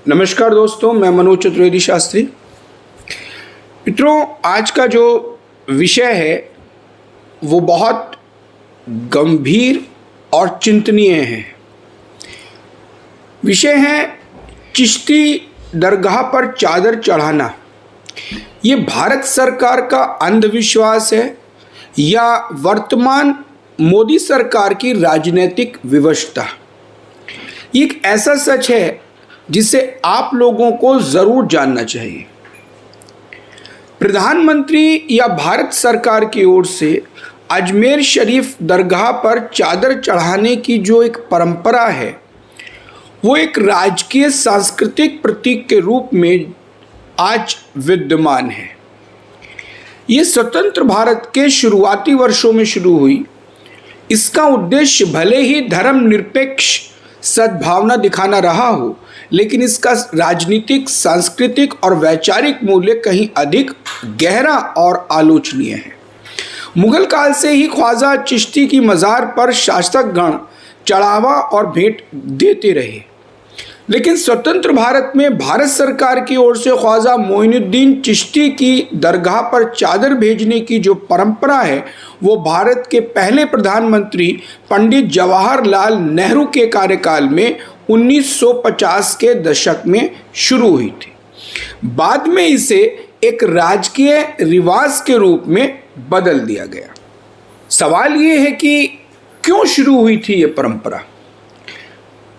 नमस्कार दोस्तों, मैं मनोज चतुर्वेदी शास्त्री। मित्रों, आज का जो विषय है वो बहुत गंभीर और चिंतनीय है। विषय है चिश्ती दरगाह पर चादर चढ़ाना। ये भारत सरकार का अंधविश्वास है या वर्तमान मोदी सरकार की राजनीतिक विवशता। ये एक ऐसा सच है जिसे आप लोगों को ज़रूर जानना चाहिए। प्रधानमंत्री या भारत सरकार की ओर से अजमेर शरीफ दरगाह पर चादर चढ़ाने की जो एक परंपरा है वो एक राजकीय सांस्कृतिक प्रतीक के रूप में आज विद्यमान है। ये स्वतंत्र भारत के शुरुआती वर्षों में शुरू हुई। इसका उद्देश्य भले ही धर्मनिरपेक्ष सद्भावना दिखाना रहा हो, लेकिन इसका राजनीतिक, सांस्कृतिक और वैचारिक मूल्य कहीं अधिक गहरा और आलोचनीय है। मुगल काल से ही ख्वाजा चिश्ती की मज़ार पर शासकगण चढ़ावा और भेंट देते रहे, लेकिन स्वतंत्र भारत में भारत सरकार की ओर से ख्वाजा मोइनुद्दीन चिश्ती की दरगाह पर चादर भेजने की जो परंपरा है वो भारत के पहले प्रधानमंत्री पंडित जवाहरलाल नेहरू के कार्यकाल में 1950 के दशक में शुरू हुई थी। बाद में इसे एक राजकीय रिवाज के रूप में बदल दिया गया। सवाल ये है कि क्यों शुरू हुई थी ये परंपरा।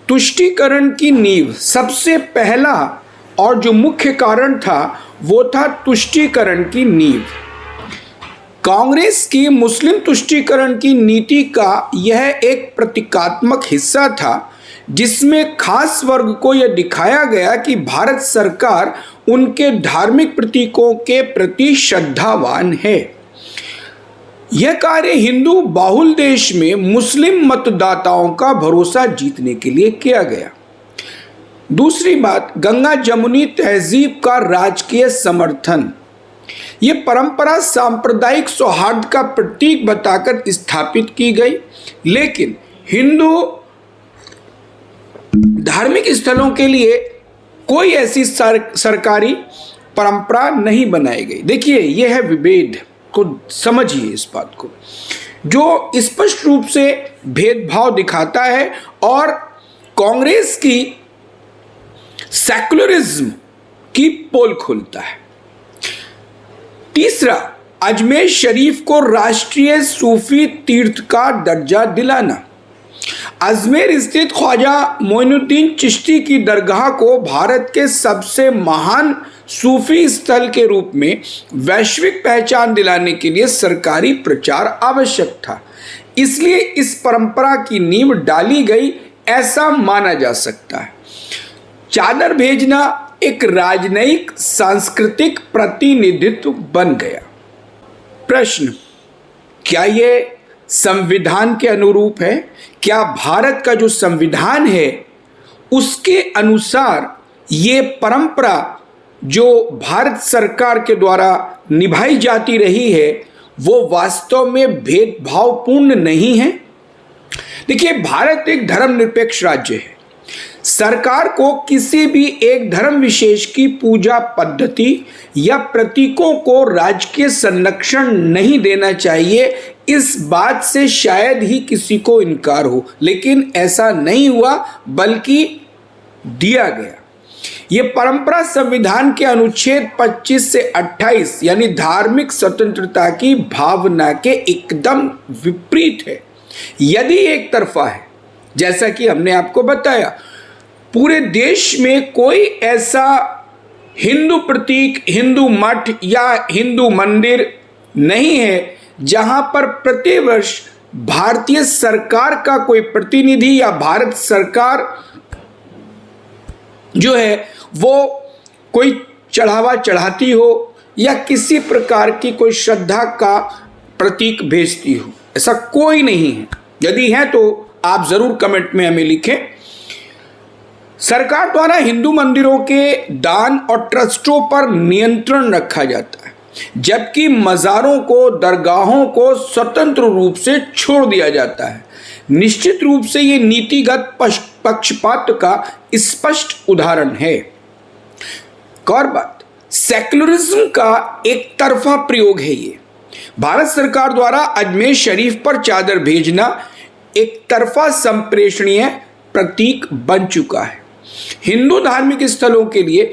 तुष्टीकरण की नींव, सबसे पहला और जो मुख्य कारण था वो था तुष्टीकरण की नींव। कांग्रेस की मुस्लिम तुष्टीकरण की नीति का यह एक प्रतीकात्मक हिस्सा था, जिसमें खास वर्ग को यह दिखाया गया कि भारत सरकार उनके धार्मिक प्रतीकों के प्रति श्रद्धावान है। यह कार्य हिंदू बाहुल देश में मुस्लिम मतदाताओं का भरोसा जीतने के लिए किया गया। दूसरी बात, गंगा जमुनी तहजीब का राजकीय समर्थन। ये परंपरा सांप्रदायिक सौहार्द का प्रतीक बताकर स्थापित की गई, लेकिन हिंदू धार्मिक स्थलों के लिए कोई ऐसी सरकारी परंपरा नहीं बनाई गई। देखिए, यह है विभेद को समझिए, इस बात को जो स्पष्ट रूप से भेदभाव दिखाता है और कांग्रेस की सेकुलरिज्म की पोल खोलता है। तीसरा, अजमेर शरीफ को राष्ट्रीय सूफी तीर्थ का दर्जा दिलाना। अजमेर स्थित ख्वाजा मोइनुद्दीन चिश्ती की दरगाह को भारत के सबसे महान सूफी स्थल के रूप में वैश्विक पहचान दिलाने के लिए सरकारी प्रचार आवश्यक था, इसलिए इस परंपरा की नींव डाली गई, ऐसा माना जा सकता है। चादर भेजना एक राजनयिक सांस्कृतिक प्रतिनिधित्व बन गया। प्रश्न, क्या ये संविधान के अनुरूप है? क्या भारत का जो संविधान है उसके अनुसार ये परंपरा जो भारत सरकार के द्वारा निभाई जाती रही है वो वास्तव में भेदभावपूर्ण नहीं है? देखिए, भारत एक धर्मनिरपेक्ष राज्य है। सरकार को किसी भी एक धर्म विशेष की पूजा पद्धति या प्रतीकों को राजकीय संरक्षण नहीं देना चाहिए, इस बात से शायद ही किसी को इनकार हो, लेकिन ऐसा नहीं हुआ बल्कि दिया गया। ये परंपरा संविधान के अनुच्छेद 25 से 28 यानी धार्मिक स्वतंत्रता की भावना के एकदम विपरीत है। यदि एक तरफा है, जैसा कि हमने आपको बताया, पूरे देश में कोई ऐसा हिंदू प्रतीक, हिंदू मठ या हिंदू मंदिर नहीं है जहां पर प्रतिवर्ष भारतीय सरकार का कोई प्रतिनिधि या भारत सरकार जो है वो कोई चढ़ावा चढ़ाती हो या किसी प्रकार की कोई श्रद्धा का प्रतीक भेजती हो। ऐसा कोई नहीं है। यदि है तो आप जरूर कमेंट में हमें लिखें। सरकार द्वारा हिंदू मंदिरों के दान और ट्रस्टों पर नियंत्रण रखा जाता है, जबकि मज़ारों को, दरगाहों को स्वतंत्र रूप से छोड़ दिया जाता है। निश्चित रूप से ये नीतिगत पक्षपात का स्पष्ट उदाहरण है। एक और बात, सेक्युलरिज्म का एक तरफा प्रयोग है ये। भारत सरकार द्वारा अजमेर शरीफ पर चादर भेजना एक तरफा संप्रेषणीय प्रतीक बन चुका है। हिंदू धार्मिक स्थलों के लिए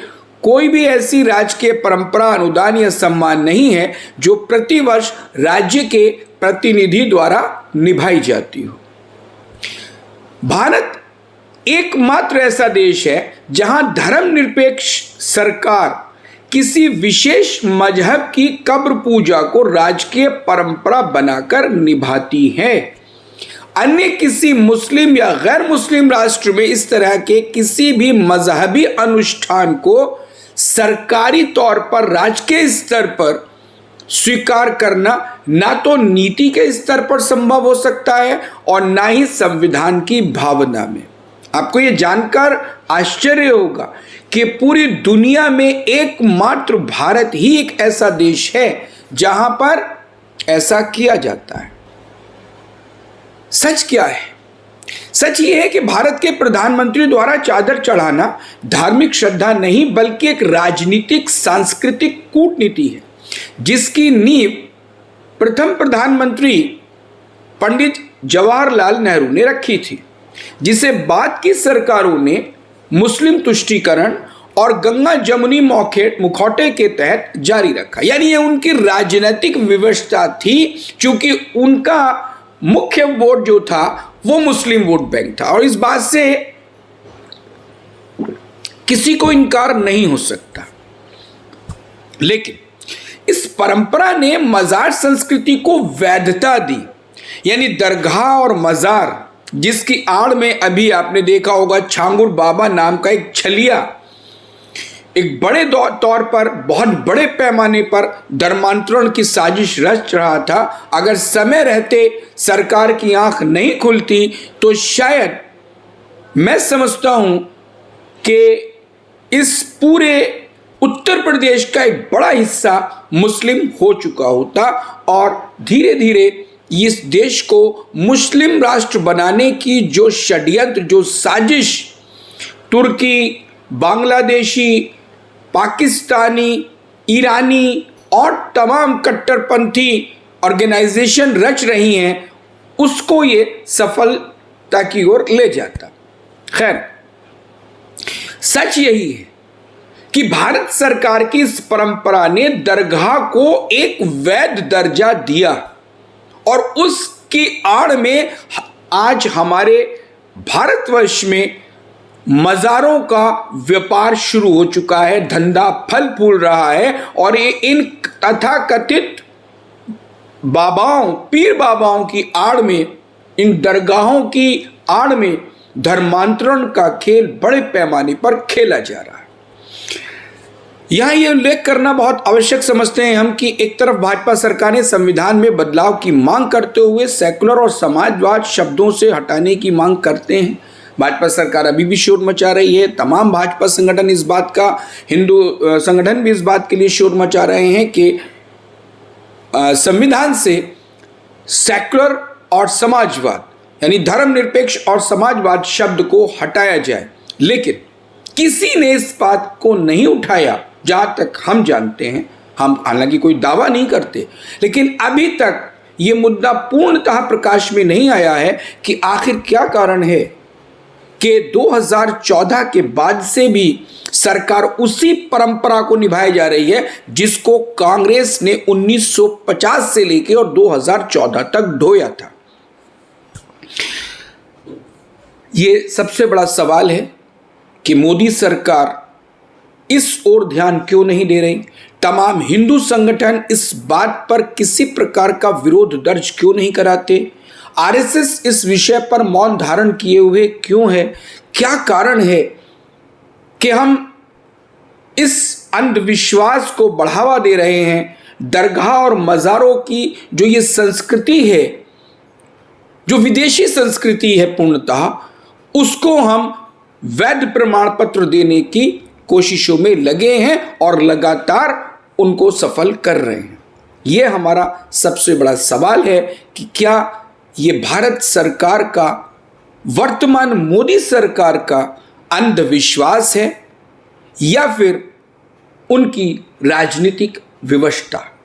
कोई भी ऐसी राजकीय परंपरा, अनुदान या सम्मान नहीं है जो प्रतिवर्ष राज्य के प्रतिनिधि द्वारा निभाई जाती हो। भारत एकमात्र ऐसा देश है जहां धर्मनिरपेक्ष सरकार किसी विशेष मजहब की कब्र पूजा को राजकीय परंपरा बनाकर निभाती है। अन्य किसी मुस्लिम या गैर मुस्लिम राष्ट्र में इस तरह के किसी भी मजहबी अनुष्ठान को सरकारी तौर पर राजकीय स्तर पर स्वीकार करना ना तो नीति के स्तर पर संभव हो सकता है और ना ही संविधान की भावना में। आपको यह जानकर आश्चर्य होगा कि पूरी दुनिया में एकमात्र भारत ही एक ऐसा देश है जहां पर ऐसा किया जाता है। सच क्या है? सच ये है कि भारत के प्रधानमंत्री द्वारा चादर चढ़ाना धार्मिक श्रद्धा नहीं बल्कि एक राजनीतिक सांस्कृतिक कूटनीति है, जिसकी नींव प्रथम प्रधानमंत्री पंडित जवाहरलाल नेहरू ने रखी थी, जिसे बाद की सरकारों ने मुस्लिम तुष्टीकरण और गंगा जमुनी मुखौटे के तहत जारी रखा। यानी ये उनकी राजनीतिक व्यवस्था थी, क्योंकि उनका मुख्य वोट जो था वो मुस्लिम वोट बैंक था और इस बात से किसी को इनकार नहीं हो सकता। लेकिन इस परंपरा ने मजार संस्कृति को वैधता दी, यानी दरगाह और मजार, जिसकी आड़ में अभी आपने देखा होगा छांगुर बाबा नाम का एक छलिया एक बड़े तौर पर बहुत बड़े पैमाने पर धर्मांतरण की साजिश रच रहा था। अगर समय रहते सरकार की आंख नहीं खुलती तो शायद मैं समझता हूं कि इस पूरे उत्तर प्रदेश का एक बड़ा हिस्सा मुस्लिम हो चुका होता और धीरे धीरे इस देश को मुस्लिम राष्ट्र बनाने की जो षड्यंत्र, जो साजिश तुर्की, बांग्लादेशी, पाकिस्तानी, ईरानी और तमाम कट्टरपंथी ऑर्गेनाइजेशन रच रही हैं, उसको ये सफलता की ओर ले जाता। खैर, सच यही है कि भारत सरकार की इस परंपरा ने दरगाह को एक वैध दर्जा दिया और उसकी आड़ में आज हमारे भारतवर्ष में मज़ारों का व्यापार शुरू हो चुका है, धंधा फल फूल रहा है और ये इन तथाकथित बाबाओं, पीर बाबाओं की आड़ में, इन दरगाहों की आड़ में धर्मांतरण का खेल बड़े पैमाने पर खेला जा रहा है। यहाँ ये उल्लेख करना बहुत आवश्यक समझते हैं हम कि एक तरफ भाजपा सरकार ने संविधान में बदलाव की मांग करते हुए सेकुलर और समाजवाद शब्दों से हटाने की मांग करते हैं। भाजपा सरकार अभी भी शोर मचा रही है, तमाम भाजपा संगठन इस बात का, हिंदू संगठन भी इस बात के लिए शोर मचा रहे हैं कि संविधान से सेकुलर और समाजवाद यानी धर्मनिरपेक्ष और समाजवाद शब्द को हटाया जाए। लेकिन किसी ने इस बात को नहीं उठाया, जहां तक हम जानते हैं। हम हालांकि कोई दावा नहीं करते, लेकिन अभी तक ये मुद्दा पूर्णतः प्रकाश में नहीं आया है कि आखिर क्या कारण है कि 2014 के बाद से भी सरकार उसी परंपरा को निभाई जा रही है जिसको कांग्रेस ने 1950 से लेकर और 2014 तक ढोया था। ये सबसे बड़ा सवाल है कि मोदी सरकार इस ओर ध्यान क्यों नहीं दे रही। तमाम हिंदू संगठन इस बात पर किसी प्रकार का विरोध दर्ज क्यों नहीं कराते। आरएसएस इस विषय पर मौन धारण किए हुए क्यों है। क्या कारण है कि हम इस अंधविश्वास को बढ़ावा दे रहे हैं। दरगाह और मज़ारों की जो ये संस्कृति है, जो विदेशी संस्कृति है पूर्णतः, उसको हम वैध प्रमाण पत्र देने की कोशिशों में लगे हैं और लगातार उनको सफल कर रहे हैं। ये हमारा सबसे बड़ा सवाल है कि क्या ये भारत सरकार का, वर्तमान मोदी सरकार का अंधविश्वास है या फिर उनकी राजनीतिक विवशता।